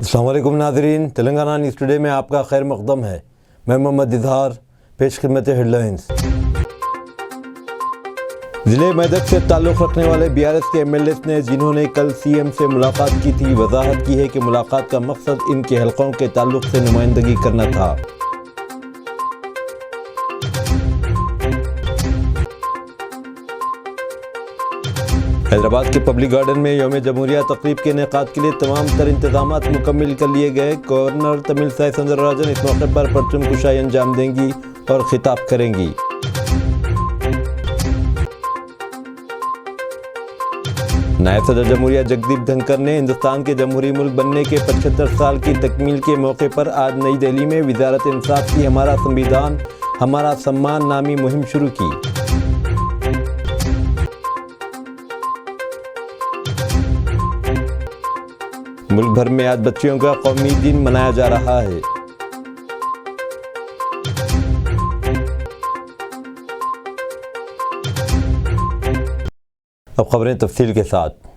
السلام علیکم ناظرین، تلنگانہ نیوز ٹوڈے میں آپ کا خیر مقدم ہے۔ میں محمد اظہار، پیش خدمت ہیڈ لائنز۔ ضلع میدک سے تعلق رکھنے والے BRS کے MLAs نے جنہوں نے کل CM سے ملاقات کی تھی، وضاحت کی ہے کہ ملاقات کا مقصد ان کے حلقوں کے تعلق سے نمائندگی کرنا تھا۔ حیدرآباد کے پبلک گارڈن میں یوم جمہوریہ تقریب کے انعقاد کے لیے تمام تر انتظامات مکمل کر لیے گئے۔ گورنر تمل سائی سوندرراجن اس موقع پر پرچم کشائی انجام دیں گی اور خطاب کریں گی۔ نائب صدر جمہوریہ جگدیپ دھنکر نے ہندوستان کے جمہوری ملک بننے کے 75 سال کی تکمیل کے موقع پر آج نئی دہلی میں وزارت انصاف کی ہمارا سنویدھان ہمارا سمان نامی مہم شروع کی۔ ملک بھر میں آج بچیوں کا قومی دن منایا جا رہا ہے۔ اب خبریں تفصیل کے ساتھ۔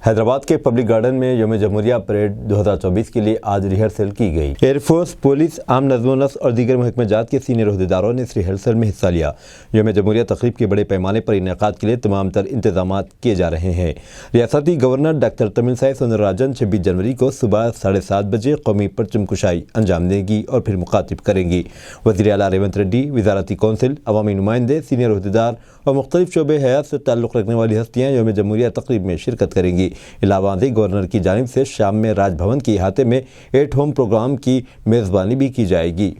حیدرآباد کے پبلک گارڈن میں یوم جمہوریہ پریڈ 2024 کے لیے آج ریہرسل کی گئی۔ ایئر فورس، پولیس، عام نظم و نسق اور دیگر محکمہ جات کے سینئر عہدیداروں نے اس ریہرسل میں حصہ لیا۔ یوم جمہوریہ تقریب کے بڑے پیمانے پر انعقاد کے لیے تمام تر انتظامات کیے جا رہے ہیں۔ ریاستی گورنر ڈاکٹر تمل سائی سوندرراجن 26 جنوری کو صبح 7:30 بجے قومی پرچم کشائی انجام دیں گی اور پھر مخاطب کریں گی۔ وزیر اعلیٰ ریونت ریڈی، وزارتی کونسل، عوامی نمائندے، سینئر عہدیدار اور مختلف شعبے حیات سے تعلق رکھنے والی ہستیاں یوم جمہوریہ تقریب میں شرکت کریں گی۔ علاوہ ازیں گورنر کی جانب سے شام میں راج بھون کے احاطے میں ایٹ ہوم پروگرام کی میزبانی بھی کی جائے گی۔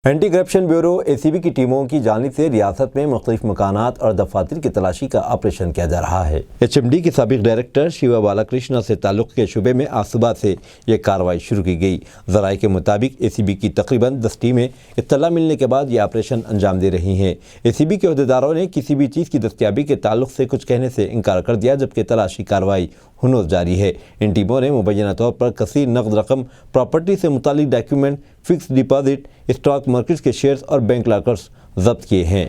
اینٹی کرپشن بیورو ACB کی ٹیموں کی جانب سے ریاست میں مختلف مکانات اور دفاتر کی تلاشی کا آپریشن کیا جا رہا ہے۔ HMD کے سابق ڈائریکٹر شیوا بالا کرشنا سے تعلق کے شعبے میں آج صبح سے یہ کارروائی شروع کی گئی۔ ذرائع کے مطابق ACB کی تقریباً 10 ٹیمیں اطلاع ملنے کے بعد یہ آپریشن انجام دے رہی ہیں۔ ACB کے عہدیداروں نے کسی بھی چیز کی دستیابی کے تعلق سے کچھ کہنے سے انکار کر دیا، جبکہ تلاشی کارروائی ہنوز جاری ہے۔ ان ٹیموں نے مبینہ طور پر کثیر نقد رقم، پراپرٹی سے متعلق document, fix deposit, stock markets کے شیئرز اور بینک لاکرز ضبط کیے ہیں۔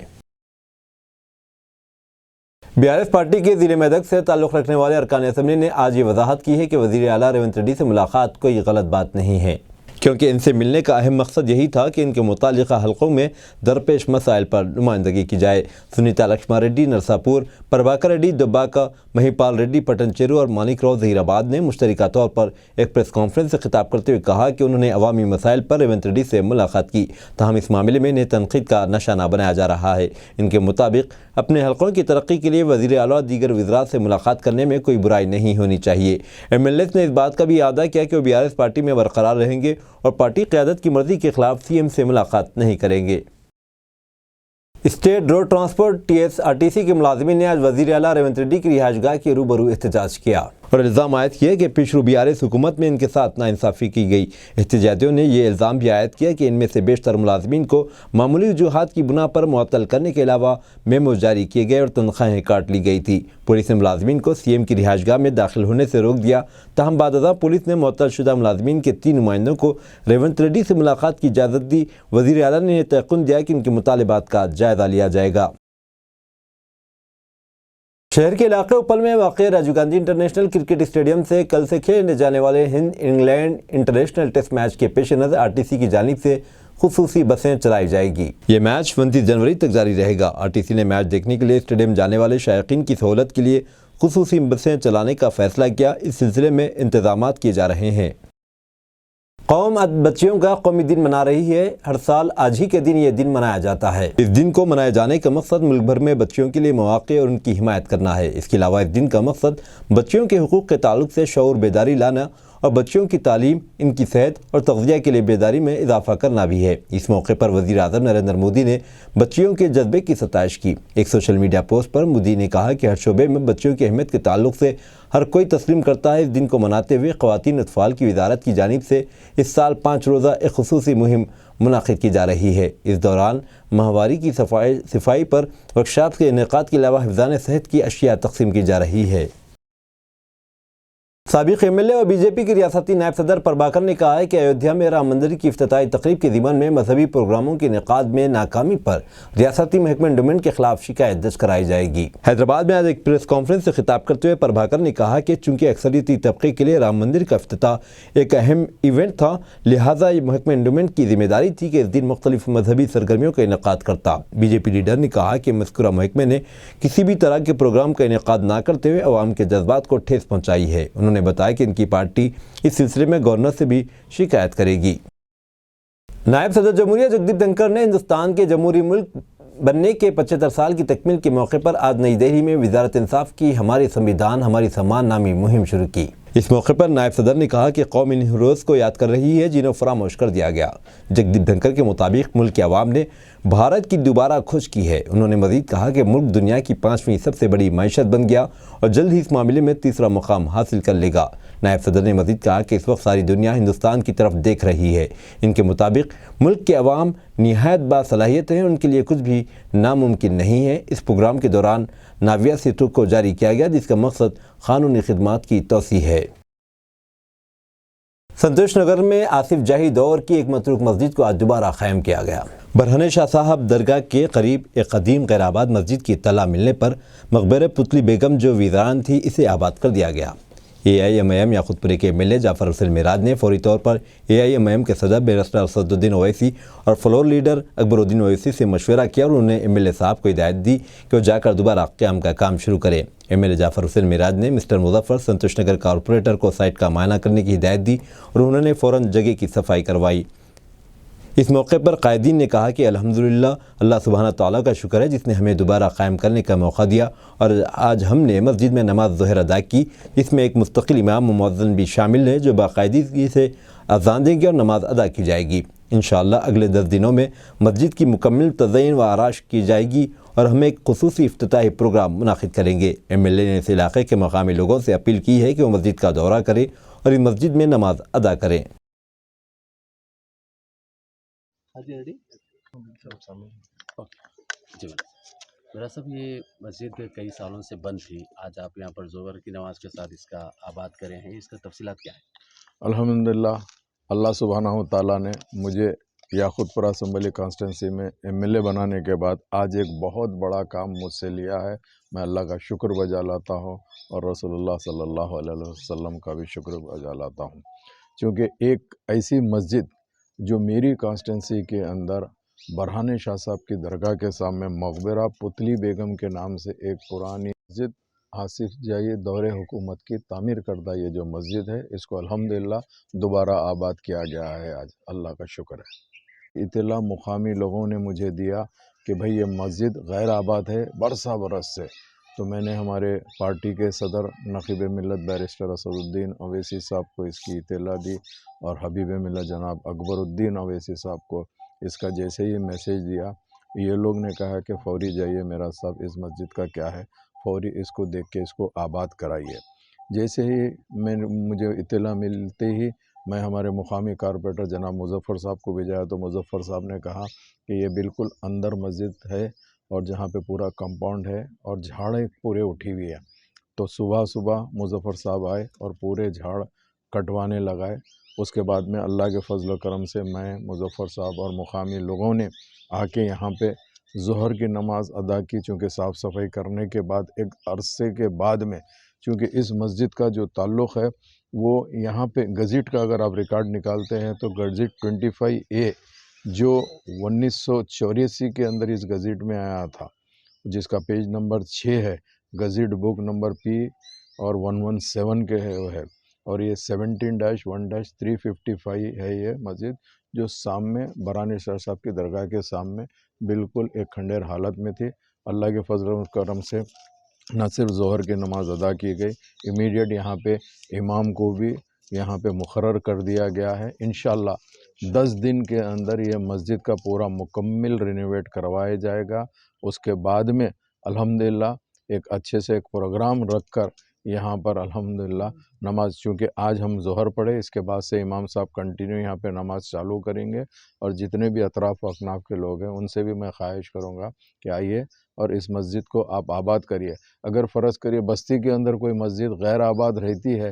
BRS پارٹی کے ضلع میدک سے تعلق رکھنے والے ارکان اسمبلی نے آج یہ وضاحت کی ہے کہ وزیر اعلیٰ ریونت ریڈی سے ملاقات کوئی غلط بات نہیں ہے، کیونکہ ان سے ملنے کا اہم مقصد یہی تھا کہ ان کے متعلقہ حلقوں میں درپیش مسائل پر نمائندگی کی جائے۔ سنیتا لکشما ریڈی نرساپور، پربھاکر ریڈی دباکا، مہیپال ریڈی پٹنچیرو اور مانک راؤ ظہیر آباد نے مشترکہ طور پر ایک پریس کانفرنس سے خطاب کرتے ہوئے کہا کہ انہوں نے عوامی مسائل پر ریونت ریڈی سے ملاقات کی، تاہم اس معاملے میں انہیں تنقید کا نشانہ بنایا جا رہا ہے۔ ان کے مطابق اپنے حلقوں کی ترقی کے لیے وزیر اعلیٰ دیگر وزراء سے ملاقات کرنے میں کوئی برائی نہیں ہونی چاہیے۔ MLAs نے اس بات کا بھی اعادہ کیا کہ وہ BRS پارٹی میں برقرار رہیں گے اور پارٹی قیادت کی مرضی کے خلاف CM سے ملاقات نہیں کریں گے۔ اسٹیٹ روڈ ٹرانسپورٹ TSRTC کے ملازمین نے آج وزیر اعلیٰ ریونت ریڈی کی رہائش گاہ کے روبرو احتجاج کیا اور الزام عائد کیا کہ پیشرو BRS حکومت میں ان کے ساتھ ناانصافی کی گئی۔ احتجاجیوں نے یہ الزام بھی عائد کیا کہ ان میں سے بیشتر ملازمین کو معمولی وجوہات کی بنا پر معطل کرنے کے علاوہ میمو جاری کیے گئے اور تنخواہیں کاٹ لی گئی تھی۔ پولیس نے ملازمین کو CM کی رہائش گاہ میں داخل ہونے سے روک دیا، تاہم بعد ازاں پولیس نے معطل شدہ ملازمین کے 3 نمائندوں کو ریونت ریڈی سے ملاقات کی اجازت دی۔ وزیر اعلیٰ نے یہ تیقن دیا کہ ان کے مطالبات کا جائزہ لیا جائے گا۔ شہر کے علاقے اپل میں واقع Rajiv Gandhi international cricket stadium سے کل سے کھیلے جانے والے ہند انگلینڈ انٹرنیشنل ٹیسٹ میچ کے پیش نظر RTC کی جانب سے خصوصی بسیں چلائی جائے گی۔ یہ میچ 29 جنوری تک جاری رہے گا۔ RTC نے میچ دیکھنے کے لیے اسٹیڈیم جانے والے شائقین کی سہولت کے لیے خصوصی بسیں چلانے کا فیصلہ کیا۔ اس سلسلے میں انتظامات کیے جا رہے ہیں۔ قوم بچیوں کا قومی دن منا رہی ہے۔ ہر سال آج ہی کے دن یہ دن منایا جاتا ہے۔ اس دن کو منائے جانے کا مقصد ملک بھر میں بچیوں کے لیے مواقع اور ان کی حمایت کرنا ہے۔ اس کے علاوہ اس دن کا مقصد بچیوں کے حقوق کے تعلق سے شعور بیداری لانا اور بچیوں کی تعلیم، ان کی صحت اور تغذیہ کے لیے بیداری میں اضافہ کرنا بھی ہے۔ اس موقع پر وزیر اعظم نریندر مودی نے بچیوں کے جذبے کی ستائش کی۔ ایک سوشل میڈیا پوسٹ پر مودی نے کہا کہ ہر شعبے میں بچیوں کی اہمیت کے تعلق سے ہر کوئی تسلیم کرتا ہے۔ اس دن کو مناتے ہوئے خواتین اطفال کی وزارت کی جانب سے اس سال 5 روزہ ایک خصوصی مہم منعقد کی جا رہی ہے۔ اس دوران ماہواری کی صفائی پر ورکشاپ کے انعقاد کے علاوہ حفظان صحت کی اشیاء تقسیم کی جا رہی ہے۔ سابق ایم ایل اے اور بی جے پی کی ریاستی نائب صدر پربھاکر نے کہا ہے کہ ایودھیا میں رام مندر کی افتتاحی تقریب کے ضمن میں مذہبی پروگراموں کے انعقاد میں ناکامی پر ریاستی محکمہ انڈومنٹ کے خلاف شکایت درج کرائی جائے گی۔ حیدرآباد میں آج ایک پریس کانفرنس سے خطاب کرتے ہوئے پربھاکر نے کہا کہ چونکہ اکثریتی طبقے کے لیے رام مندر کا افتتاح ایک اہم ایونٹ تھا، لہٰذا یہ محکمہ انڈومنٹ کی ذمہ داری تھی کہ اس دن مختلف مذہبی سرگرمیوں کا انعقاد کرتا۔ بی جے پی لیڈر نے کہا کہ مذکورہ محکمے نے کسی بھی طرح کے پروگرام کا انعقاد نہ کرتے ہوئے عوام کے جذبات کو ٹھیس پہنچائی ہے۔ انہوں نے بتایا کہ ان کی پارٹی اس سلسلے میں گورنر سے بھی شکایت کرے گی۔ نائب صدر جمہوریہ جگدیپ دھنکر نے ہندوستان کے جمہوری ملک بننے کے 75 سال کی تکمیل کے موقع پر آج نئی دہلی میں وزارت انصاف کی ہمارے سنویدھان ہماری سمان نامی مہم شروع کی۔ اس موقع پر نائب صدر نے کہا کہ قوم ان ہیروز کو یاد کر رہی ہے جنہیں فراموش کر دیا گیا۔ جگدیپ دھنکر کے مطابق ملک کے عوام نے بھارت کی دوبارہ کھوج کی ہے۔ انہوں نے مزید کہا کہ ملک دنیا کی 5ویں سب سے بڑی معیشت بن گیا اور جلد ہی اس معاملے میں تیسرا مقام حاصل کر لے گا۔ نائب صدر نے مزید کہا کہ اس وقت ساری دنیا ہندوستان کی طرف دیکھ رہی ہے۔ ان کے مطابق ملک کے عوام نہایت باصلاحیت ہیں، ان کے لیے کچھ بھی ناممکن نہیں ہے۔ اس پروگرام کے دوران ناویہ سیتو کو جاری کیا گیا، جس کا مقصد قانونی خدمات کی توسیع ہے۔ سنتوش نگر میں آصف جاہی دور کی ایک متروک مسجد کو آج دوبارہ قائم کیا گیا۔ برہنہ شاہ صاحب درگاہ کے قریب ایک قدیم غیر آباد مسجد کی اطلاع ملنے پر مقبرہ پتلی بیگم جو ویران تھی اسے آباد کر دیا گیا۔ اے آئی ایم آئی ایم یاقوت پورے کے ایم ایل اے جعفر حسین میراد نے فوری طور پر اے آئی ایم آئی ایم کے صدر بیرسٹر اسد الدین اویسی اور فلور لیڈر اکبر الدین اویسی سے مشورہ کیا اور انہوں نے ایم ایل اے صاحب کو ہدایت دی کہ وہ جا کر دوبارہ قیام کا کام شروع کرے۔ ایم ایل اے جعفر حسین میراد نے مسٹر مظفر سنتوش نگر کارپوریٹر کو سائٹ کا معائنہ کرنے کی ہدایت دی اور انہوں نے فوراً جگہ کی صفائی کروائی۔ اس موقع پر قائدین نے کہا کہ الحمدللہ اللہ سبحانہ تعالیٰ کا شکر ہے جس نے ہمیں دوبارہ قائم کرنے کا موقع دیا اور آج ہم نے مسجد میں نماز ظہر ادا کی، جس میں ایک مستقل امام و مؤذن بھی شامل ہے جو باقاعدگی سے اذان دیں گے اور نماز ادا کی جائے گی۔ انشاءاللہ اگلے 10 دنوں میں مسجد کی مکمل تزئین و آرائش کی جائے گی اور ہم ایک خصوصی افتتاحی پروگرام منعقد کریں گے۔ ایم ایل اے نے اس علاقے کے مقامی لوگوں سے اپیل کی ہے کہ وہ مسجد کا دورہ کریں اور اس مسجد میں نماز ادا کریں۔ جی میرا صاحب، یہ مسجد کئی سالوں سے بند تھی، آج آپ یہاں پر ظہر کی نماز کے ساتھ اس کا آباد کرے ہیں، اس کا تفصیلات کیا ہے؟ الحمدللہ اللہ سبحانہ و تعالیٰ نے مجھے یاقوت پورہ اسمبلی کانسٹینسی میں ایم ایل اے بنانے کے بعد آج ایک بہت بڑا کام مجھ سے لیا ہے۔ میں اللہ کا شکر بجا لاتا ہوں اور رسول اللہ صلی اللہ علیہ وسلم کا بھی شکر بجا لاتا ہوں، چونکہ ایک ایسی مسجد جو میری کانسٹینسی کے اندر برہنہ شاہ صاحب کی درگاہ کے سامنے مقبرہ پتلی بیگم کے نام سے ایک پرانی مسجد آصف جاہی دور حکومت کی تعمیر کردہ یہ جو مسجد ہے، اس کو الحمدللہ دوبارہ آباد کیا گیا ہے۔ آج اللہ کا شکر ہے۔ اطلاع مقامی لوگوں نے مجھے دیا کہ بھئی یہ مسجد غیر آباد ہے برسا برس سے، تو میں نے ہمارے پارٹی کے صدر نقیب ملت بیرسٹر اسد الدین اویسی صاحب کو اس کی اطلاع دی اور حبیب ملت جناب اکبر الدین اویسی صاحب کو اس کا جیسے ہی میسیج دیا، یہ لوگ نے کہا کہ فوری جائیے میرا صاحب اس مسجد کا کیا ہے، فوری اس کو دیکھ کے اس کو آباد کرائیے۔ جیسے ہی مجھے اطلاع ملتے ہی میں ہمارے مقامی کارپوریٹر جناب مظفر صاحب کو بھیجایا تو مظفر صاحب نے کہا کہ یہ بالکل اندر مسجد ہے اور جہاں پہ پورا کمپاؤنڈ ہے اور جھاڑیں پورے اٹھی ہوئی ہے، تو صبح صبح مظفر صاحب آئے اور پورے جھاڑ کٹوانے لگائے۔ اس کے بعد میں اللہ کے فضل و کرم سے میں، مظفر صاحب اور مقامی لوگوں نے آ کے یہاں پہ ظہر کی نماز ادا کی، چونکہ صاف صفائی کرنے کے بعد ایک عرصے کے بعد میں، چونکہ اس مسجد کا جو تعلق ہے وہ یہاں پہ گزٹ کا اگر آپ ریکارڈ نکالتے ہیں تو گزٹ 25A جو 1984 کے اندر اس گزٹ میں آیا تھا، جس کا پیج نمبر 6 ہے، گزٹ بک نمبر P اور 117 کے ہے وہ ہے، اور یہ 17-1-355 ہے یہ مسجد، جو سامنے برہنہ شاہ صاحب کی درگاہ کے سامنے بالکل ایک کھنڈیر حالت میں تھی۔ اللہ کے فضل و کرم سے نہ صرف ظہر کی نماز ادا کی گئی، امیڈیٹ یہاں پہ امام کو بھی یہاں پہ مقرر کر دیا گیا ہے۔ انشاءاللہ 10 دن کے اندر یہ مسجد کا پورا مکمل رینوویٹ کروایا جائے گا۔ اس کے بعد میں الحمدللہ ایک اچھے سے ایک پروگرام رکھ کر یہاں پر الحمدللہ نماز، چونکہ آج ہم ظہر پڑھے، اس کے بعد سے امام صاحب کنٹینیو یہاں پہ نماز چالو کریں گے، اور جتنے بھی اطراف و اکناف کے لوگ ہیں ان سے بھی میں خواہش کروں گا کہ آئیے اور اس مسجد کو آپ آباد کریے۔ اگر فرض کریے بستی کے اندر کوئی مسجد غیر آباد رہتی ہے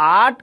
8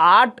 8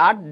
8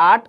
8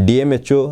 DMHO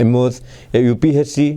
MOs, UPHC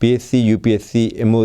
PHC UPHC MO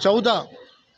14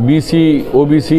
BC OBC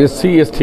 SC ST,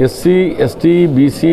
SC ST BC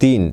3,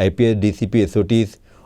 IPS DCP SOTs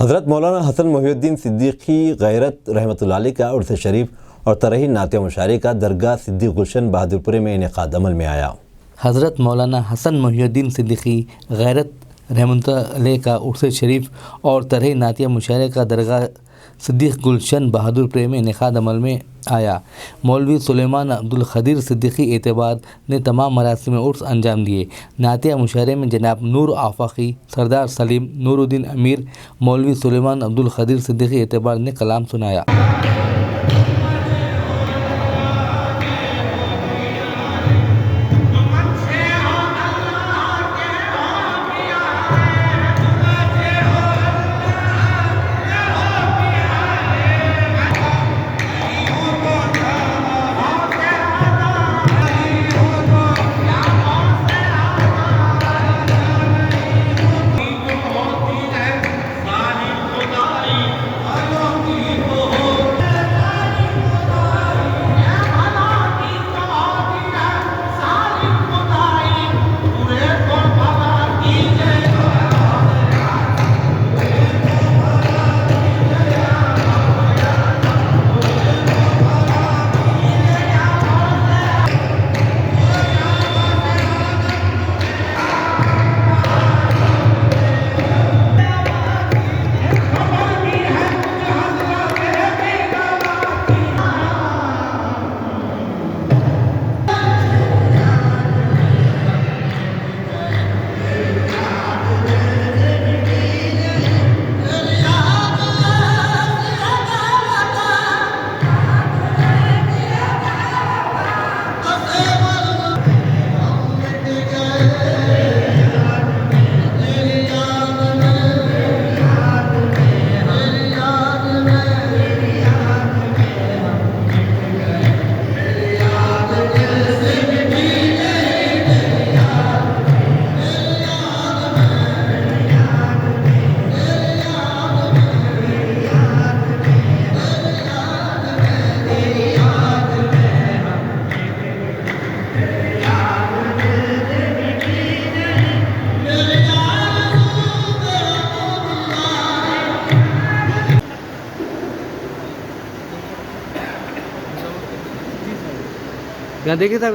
حضرت مولانا حسن محی الدین صدیقی غیرت رحمۃ اللہ علیہ کا عرس شریف اور ترہی نعتیہ مشاعرے کا درگاہ صدیق گلشن بہادرپورے میں انعقاد عمل میں آیا۔ حضرت مولانا حسن محی الدین صدیقی غیرت رحمۃ اللہ علیہ کا عرس شریف اور ترہی نعتیہ مشاعرے کا درگاہ صدیق گلشن بہادرپورے میں انعقاد عمل میں آیا۔ مولوی سلیمان عبدالقدیر صدیقی اعتبار نے تمام مراسم عرس انجام دیے۔ نعتیہ مشاعرے میں جناب نور آفاقی، سردار سلیم، نور الدین امیر، مولوی سلیمان عبدالقدیر صدیقی اعتبار نے کلام سنایا۔ یہاں دیکھے تھا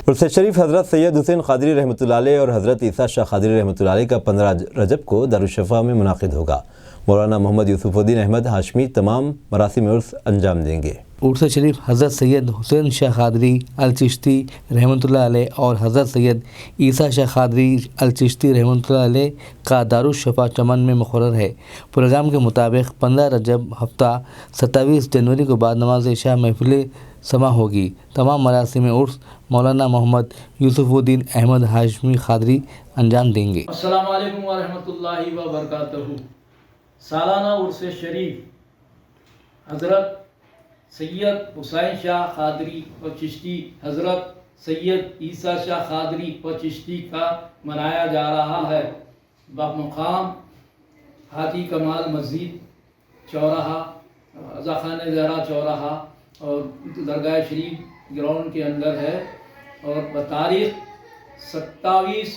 عرس شریف حضرت سید حسین قادری رحمۃ اللہ علیہ اور حضرت عیسیٰ شاہ قادری رحمۃ اللہ علیہ کا 15 رجب کو دارالشفا میں منعقد ہوگا۔ مولانا محمد یوسف الدین احمد ہاشمی تمام مراسم عرس انجام دیں گے۔ عرس شریف حضرت سید حسین شاہ قادری الچشتی رحمۃ اللہ علیہ اور حضرت سید عیسیٰ شاہ قادری الچشتی رحمۃ اللہ علیہ کا دارالشفا چمن میں مقرر ہے۔ پروگرام کے مطابق 15 رجب ہفتہ 27 جنوری کو بعد نماز عشاء محفل سما ہوگی۔ تمام مراسم عرس مولانا محمد یوسف الدین احمد ہاشمی قادری انجام دیں گے۔ السلام علیکم ورحمۃ اللہ وبرکاتہ۔ سالانہ عرس شریف حضرت سید حسین شاہ قادری و چشتی حضرت سید عیسیٰ شاہ قادری و چشتی کا منایا جا رہا ہے بمقام ہاتھی کمال مسجد چوراہا رضا خان زہرا چوراہا اور درگاہ شریف گراؤنڈ کے اندر ہے، اور بتاریخ 27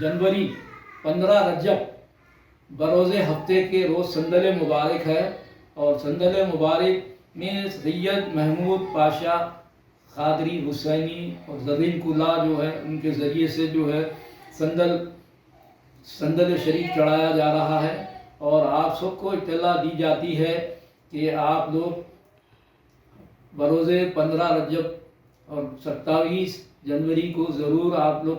جنوری 15 رجب بروز ہفتے کے روز سندل مبارک ہے، اور سندل مبارک میں سید محمود پاشا قادری حسینی اور زرین کلا جو ہے ان کے ذریعے سے جو ہے سندل شریف چڑھایا جا رہا ہے، اور آپ سب کو اطلاع دی جاتی ہے کہ آپ لوگ بروز 15 رجب اور 27 جنوری کو ضرور آپ لوگ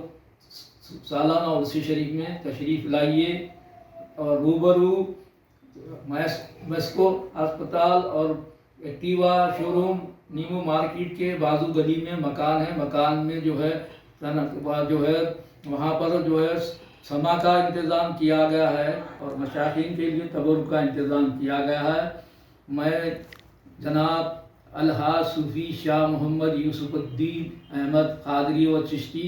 سالانہ عرس شریف میں تشریف لائیے، اور روبرو میسکو ہسپتال اور ایکٹیوا شو روم نیمو مارکیٹ کے بازو گلی میں مکان ہے، مکان میں جو ہے وہاں پر جو ہے سما کا انتظام کیا گیا ہے اور مشاہین کے لیے تبرک کا انتظام کیا گیا ہے۔ میں جناب الحاج صوفی شاہ محمد یوسف الدین احمد قادری و چشتی